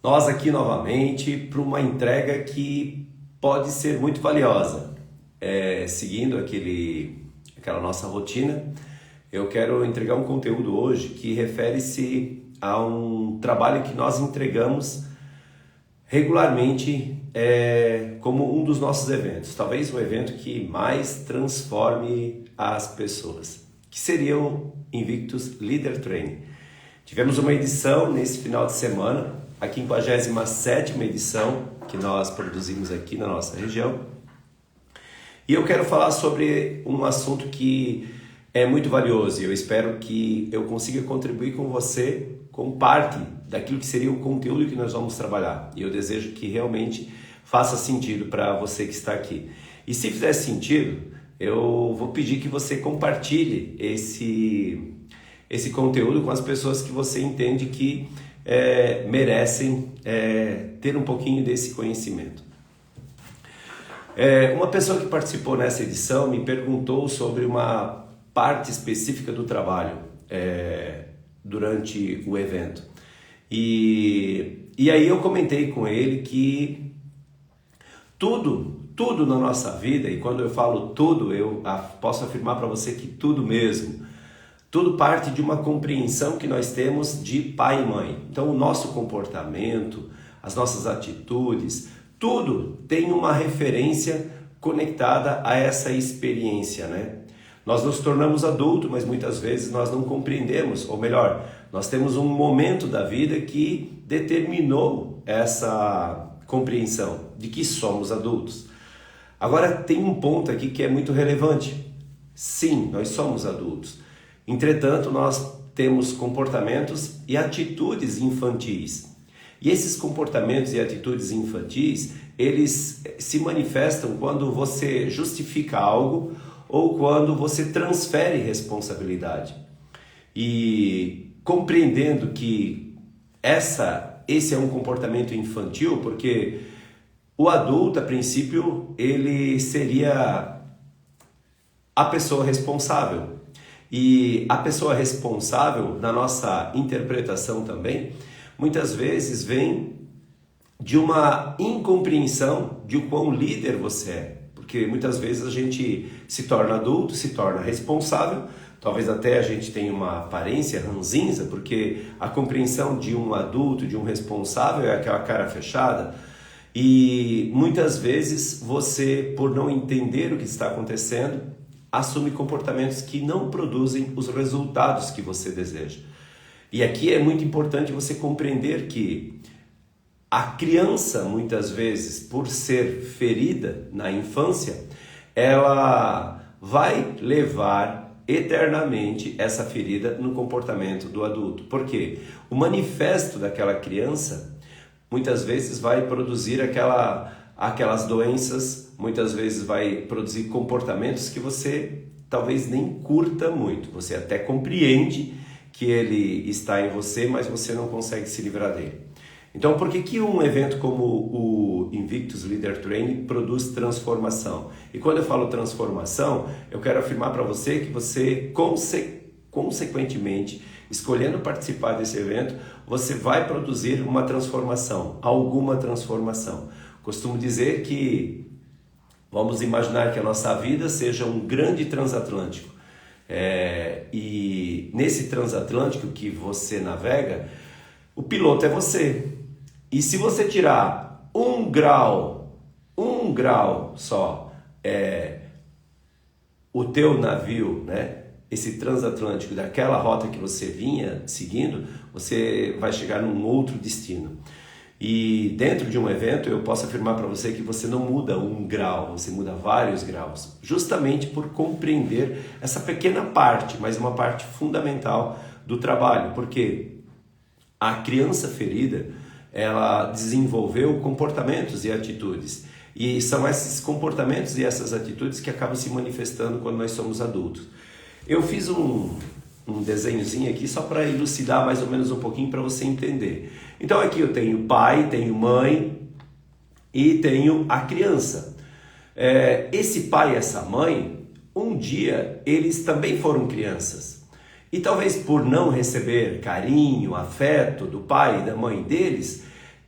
Nós aqui novamente para uma entrega que pode ser muito valiosa. Seguindo aquela nossa rotina, eu quero entregar um conteúdo hoje que refere-se a um trabalho que nós entregamos regularmente como um dos nossos eventos, talvez o evento que mais transforme as pessoas, que seria o Invictus Leader Training. Tivemos uma edição nesse final de semana, a 57ª edição que nós produzimos aqui na nossa região. E eu quero falar sobre um assunto que é muito valioso e eu espero que eu consiga contribuir com você com parte daquilo que seria o conteúdo que nós vamos trabalhar. E eu desejo que realmente faça sentido para você que está aqui. E se fizer sentido, eu vou pedir que você compartilhe esse conteúdo com as pessoas que você entende que merecem ter um pouquinho desse conhecimento. Uma pessoa que participou nessa edição me perguntou sobre uma parte específica do trabalho durante o evento. E aí eu comentei com ele que tudo na nossa vida, e quando eu falo tudo, eu posso afirmar para você que tudo mesmo, tudo parte de uma compreensão que nós temos de pai e mãe. Então o nosso comportamento, as nossas atitudes, tudo tem uma referência conectada a essa experiência, né? Nós nos tornamos adultos, mas muitas vezes nós não compreendemos, ou melhor, nós temos um momento da vida que determinou essa compreensão de que somos adultos. Agora tem um ponto aqui que é muito relevante. Sim, nós somos adultos. Entretanto, nós temos comportamentos e atitudes infantis. E esses comportamentos e atitudes infantis, eles se manifestam quando você justifica algo ou quando você transfere responsabilidade. E compreendendo que esse é um comportamento infantil, porque o adulto, a princípio, ele seria a pessoa responsável. E a pessoa responsável, na nossa interpretação também, muitas vezes vem de uma incompreensão de o quão líder você é. Porque muitas vezes a gente se torna adulto, se torna responsável, talvez até a gente tenha uma aparência ranzinza, porque a compreensão de um adulto, de um responsável é aquela cara fechada. E muitas vezes você, por não entender o que está acontecendo, assume comportamentos que não produzem os resultados que você deseja. E aqui é muito importante você compreender que a criança, muitas vezes, por ser ferida na infância, ela vai levar eternamente essa ferida no comportamento do adulto. Por quê? O manifesto daquela criança, muitas vezes, vai produzir aquelas doenças, muitas vezes vai produzir comportamentos que você talvez nem curta muito. Você até compreende que ele está em você, mas você não consegue se livrar dele. Então, por que um evento como o Invictus Leader Training produz transformação? E quando eu falo transformação, eu quero afirmar para você que você, consequentemente, escolhendo participar desse evento, você vai produzir uma transformação, alguma transformação. Costumo dizer que vamos imaginar que a nossa vida seja um grande transatlântico. E nesse transatlântico que você navega, o piloto é você. E se você tirar um grau só, o teu navio, né, esse transatlântico daquela rota que você vinha seguindo, você vai chegar num outro destino. E dentro de um evento eu posso afirmar para você que você não muda um grau, você muda vários graus, justamente por compreender essa pequena parte, mas uma parte fundamental do trabalho, porque a criança ferida, ela desenvolveu comportamentos e atitudes, e são esses comportamentos e essas atitudes que acabam se manifestando quando nós somos adultos. Eu fiz um desenhozinho aqui só para elucidar mais ou menos um pouquinho para você entender. Então aqui eu tenho pai, tenho mãe e tenho a criança. Esse pai e essa mãe, um dia eles também foram crianças. E talvez por não receber carinho, afeto do pai e da mãe deles,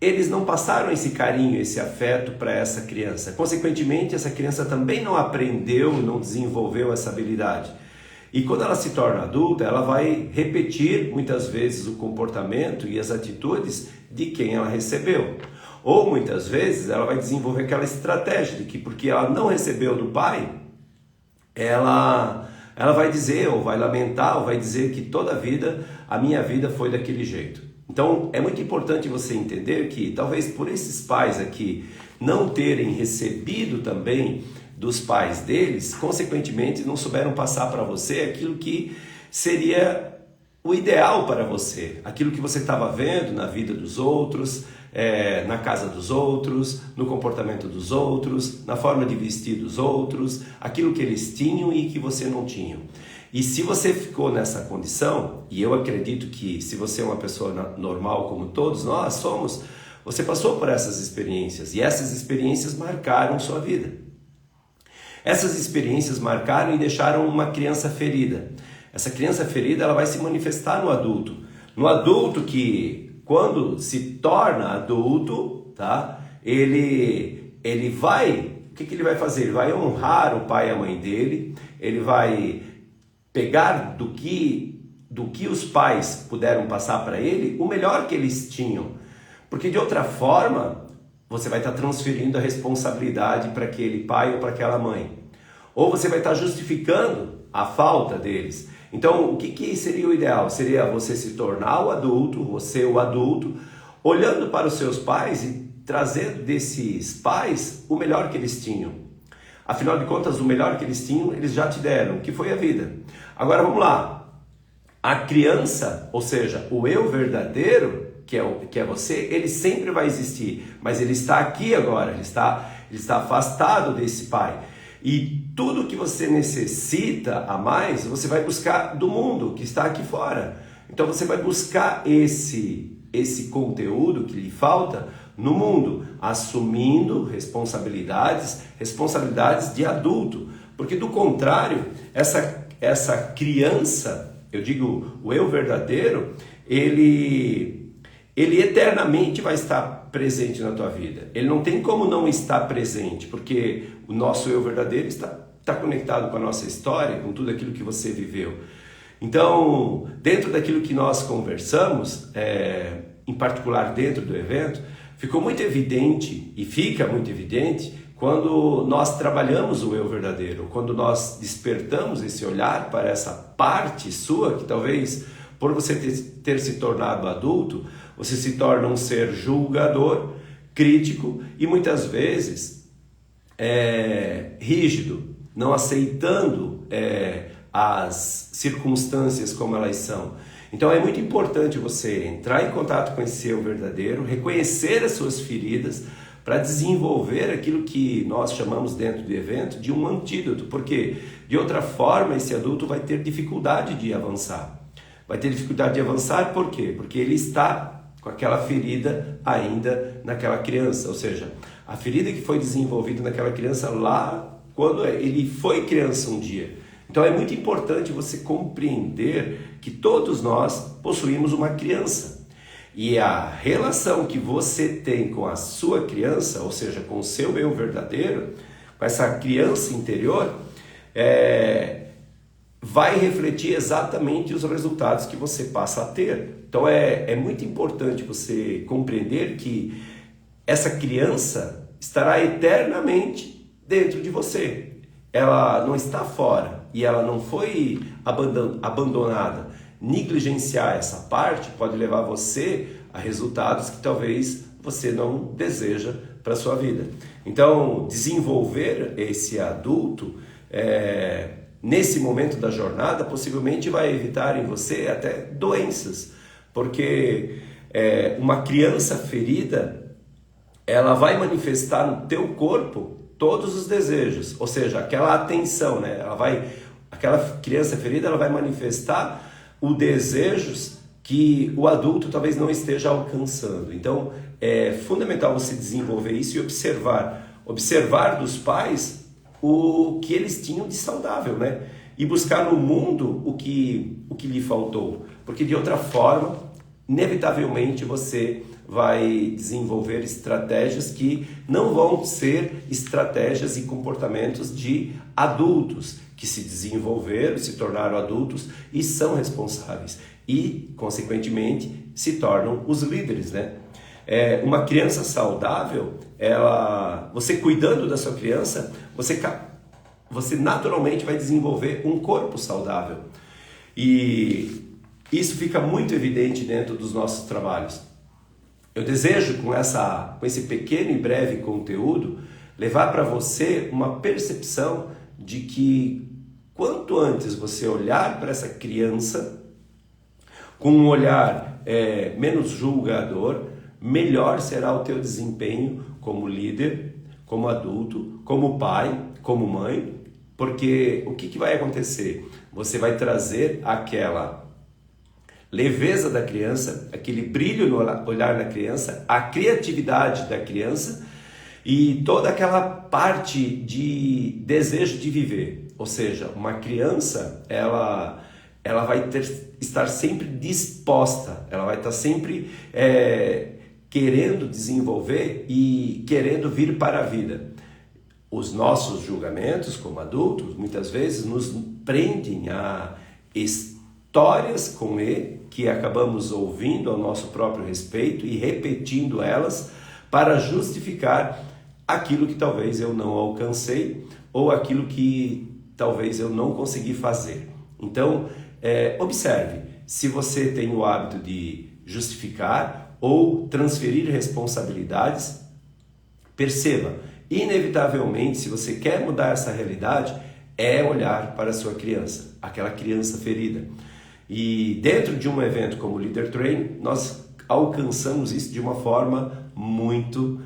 eles não passaram esse carinho, esse afeto para essa criança. Consequentemente, essa criança também não aprendeu, não desenvolveu essa habilidade. E quando ela se torna adulta, ela vai repetir muitas vezes o comportamento e as atitudes de quem ela recebeu. Ou muitas vezes ela vai desenvolver aquela estratégia de que porque ela não recebeu do pai, ela vai dizer, ou vai lamentar, ou vai dizer que toda a vida, a minha vida foi daquele jeito. Então é muito importante você entender que talvez por esses pais aqui não terem recebido também dos pais deles, consequentemente não souberam passar para você aquilo que seria o ideal para você, aquilo que você estava vendo na vida dos outros, na casa dos outros, no comportamento dos outros, na forma de vestir dos outros, aquilo que eles tinham e que você não tinha. E se você ficou nessa condição, e eu acredito que se você é uma pessoa normal como todos nós somos, você passou por essas experiências e essas experiências marcaram sua vida. Essas experiências marcaram e deixaram uma criança ferida. Essa criança ferida ela vai se manifestar no adulto. No adulto que, quando se torna adulto, tá? Ele vai, o que ele vai fazer? Ele vai honrar o pai e a mãe dele, ele vai pegar do que os pais puderam passar para ele, o melhor que eles tinham. Porque de outra forma, você vai estar transferindo a responsabilidade para aquele pai ou para aquela mãe. Ou você vai estar justificando a falta deles. Então, o que seria o ideal? Seria você se tornar o adulto, você o adulto, olhando para os seus pais e trazendo desses pais o melhor que eles tinham. Afinal de contas, o melhor que eles tinham, eles já te deram, que foi a vida. Agora vamos lá. A criança, ou seja, o eu verdadeiro, que é você, ele sempre vai existir, mas ele está aqui agora, ele está afastado desse pai. E tudo que você necessita a mais, você vai buscar do mundo que está aqui fora. Então você vai buscar esse conteúdo que lhe falta no mundo, assumindo responsabilidades de adulto. Porque do contrário, essa criança, eu digo o eu verdadeiro, ele eternamente vai estar presente na tua vida. Ele não tem como não estar presente, porque o nosso eu verdadeiro está conectado com a nossa história, com tudo aquilo que você viveu. Então, dentro daquilo que nós conversamos, em particular dentro do evento, ficou muito evidente, e fica muito evidente, quando nós trabalhamos o eu verdadeiro, quando nós despertamos esse olhar para essa parte sua, que talvez por você ter se tornado adulto, você se torna um ser julgador, crítico e muitas vezes rígido, não aceitando as circunstâncias como elas são. Então é muito importante você entrar em contato com esse eu verdadeiro, reconhecer as suas feridas para desenvolver aquilo que nós chamamos dentro do evento de um antídoto, porque de outra forma esse adulto vai ter dificuldade de avançar. Vai ter dificuldade de avançar por quê? Porque ele está com aquela ferida ainda naquela criança, ou seja, a ferida que foi desenvolvida naquela criança lá quando ele foi criança um dia. Então é muito importante você compreender que todos nós possuímos uma criança. E a relação que você tem com a sua criança, ou seja, com o seu eu verdadeiro, com essa criança interior, vai refletir exatamente os resultados que você passa a ter. Então é muito importante você compreender que essa criança estará eternamente dentro de você. Ela não está fora e ela não foi abandonada. Negligenciar essa parte pode levar você a resultados que talvez você não deseja para a sua vida. Então, desenvolver esse adulto nesse momento da jornada possivelmente vai evitar em você até doenças, porque uma criança ferida, ela vai manifestar no teu corpo todos os desejos, ou seja, aquela atenção, né? Aquela criança ferida, ela vai manifestar os desejos que o adulto talvez não esteja alcançando. Então, é fundamental você desenvolver isso e observar dos pais o que eles tinham de saudável, né? E buscar no mundo o que lhe faltou, porque de outra forma inevitavelmente você vai desenvolver estratégias que não vão ser estratégias e comportamentos de adultos que se desenvolveram, se tornaram adultos e são responsáveis e, consequentemente, se tornam os líderes, né? Uma criança saudável, você cuidando da sua criança, você naturalmente vai desenvolver um corpo saudável. E isso fica muito evidente dentro dos nossos trabalhos. Eu desejo, com esse pequeno e breve conteúdo, levar para você uma percepção de que quanto antes você olhar para essa criança com um olhar menos julgador, melhor será o teu desempenho como líder, como adulto, como pai, como mãe, porque o que vai acontecer? Você vai trazer aquela leveza da criança, aquele brilho no olhar da criança, a criatividade da criança e toda aquela parte de desejo de viver. Ou seja, uma criança, ela vai estar sempre disposta, ela vai estar sempre querendo desenvolver e querendo vir para a vida. Os nossos julgamentos como adultos, muitas vezes, nos prendem a histórias com E que acabamos ouvindo ao nosso próprio respeito e repetindo elas para justificar aquilo que talvez eu não alcancei ou aquilo que talvez eu não consegui fazer. Então, observe, se você tem o hábito de justificar ou transferir responsabilidades, perceba, inevitavelmente, se você quer mudar essa realidade, olhar para a sua criança, aquela criança ferida. E dentro de um evento como o Leader Train, nós alcançamos isso de uma forma muito,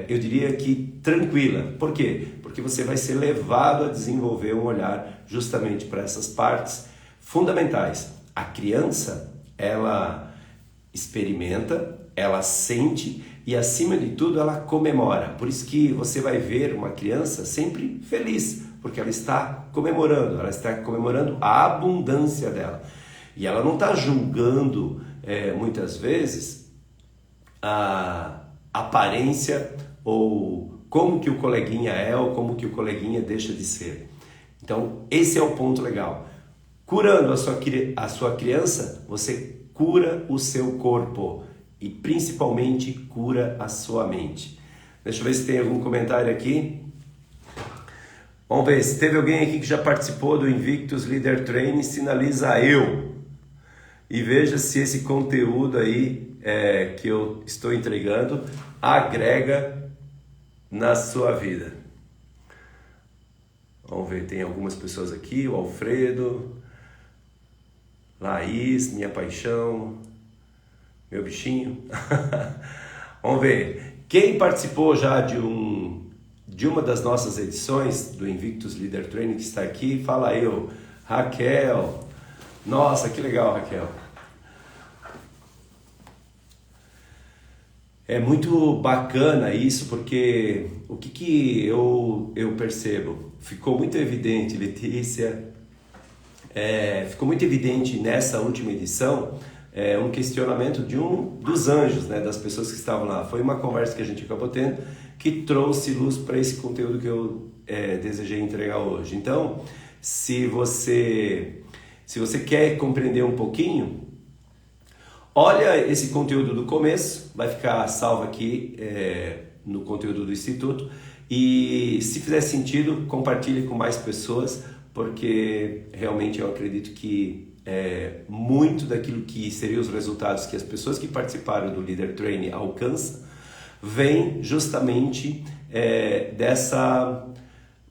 eu diria que tranquila. Por quê? Porque você vai ser levado a desenvolver um olhar justamente para essas partes fundamentais. A criança, ela experimenta, ela sente e, acima de tudo, ela comemora. Por isso que você vai ver uma criança sempre feliz, porque ela está comemorando a abundância dela. E ela não está julgando, muitas vezes, a aparência ou como que o coleguinha é ou como que o coleguinha deixa de ser. Então, esse é o ponto legal. Curando a sua criança, você cura o seu corpo e principalmente cura a sua mente. Deixa eu ver se tem algum comentário aqui. Vamos ver, se teve alguém aqui que já participou do Invictus Leader Training, sinaliza eu. E veja se esse conteúdo aí que eu estou entregando agrega na sua vida. Vamos ver, tem algumas pessoas aqui, o Alfredo, Laís, minha paixão, meu bichinho. Vamos ver, quem participou já de uma das nossas edições do Invictus Leader Training que está aqui, fala eu. Raquel, nossa, que legal, Raquel. É muito bacana isso, porque o que eu percebo? Ficou muito evidente, Letícia, ficou muito evidente nessa última edição um questionamento de um dos anjos, né, das pessoas que estavam lá. Foi uma conversa que a gente acabou tendo que trouxe luz para esse conteúdo que eu desejei entregar hoje. Então, se você quer compreender um pouquinho, olha esse conteúdo do começo, vai ficar salvo aqui no conteúdo do Instituto, e se fizer sentido, compartilhe com mais pessoas, porque realmente eu acredito que muito daquilo que seriam os resultados que as pessoas que participaram do Leader Training alcançam, vem justamente dessa,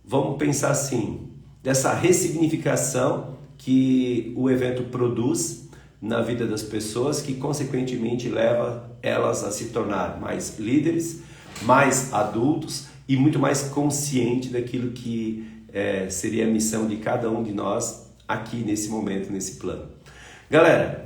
vamos pensar assim, dessa ressignificação que o evento produz na vida das pessoas, que consequentemente leva elas a se tornar mais líderes, mais adultos e muito mais consciente daquilo que seria a missão de cada um de nós aqui nesse momento, nesse plano. Galera,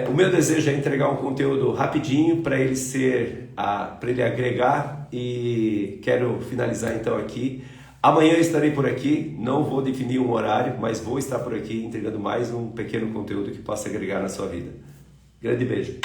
o meu desejo é entregar um conteúdo rapidinho para ele agregar, e quero finalizar então aqui. Amanhã eu estarei por aqui, não vou definir um horário, mas vou estar por aqui entregando mais um pequeno conteúdo que possa agregar na sua vida. Grande beijo.